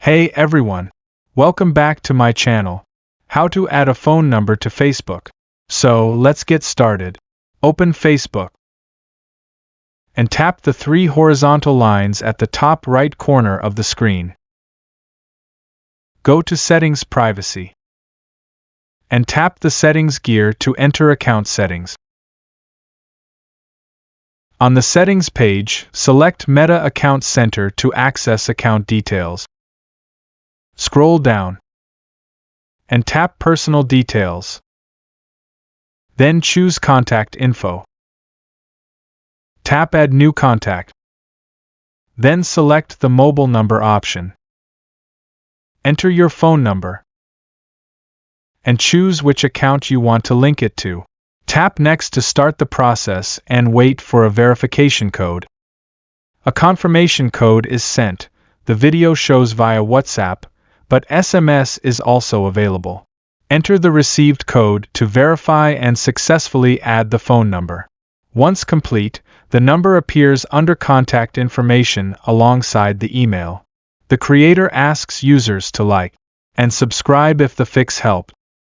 Hey everyone! Welcome back to my channel. How to add a phone number to Facebook. So let's get started. Open Facebook and tap the three horizontal lines at the top right corner of the screen. Go to Settings Privacy and tap the Settings gear to enter account settings. On the Settings page, select Meta Account Center to access account details. Scroll down and tap Personal Details. Then choose Contact Info. Tap Add New Contact. Then select the mobile number option. Enter your phone number and choose which account you want to link it to. Tap Next to start the process and wait for a verification code. A confirmation code is sent. The video shows via WhatsApp, but SMS is also available. Enter the received code to verify and successfully add the phone number. Once complete, the number appears under contact information alongside the email. The creator asks users to like and subscribe if the fix helped.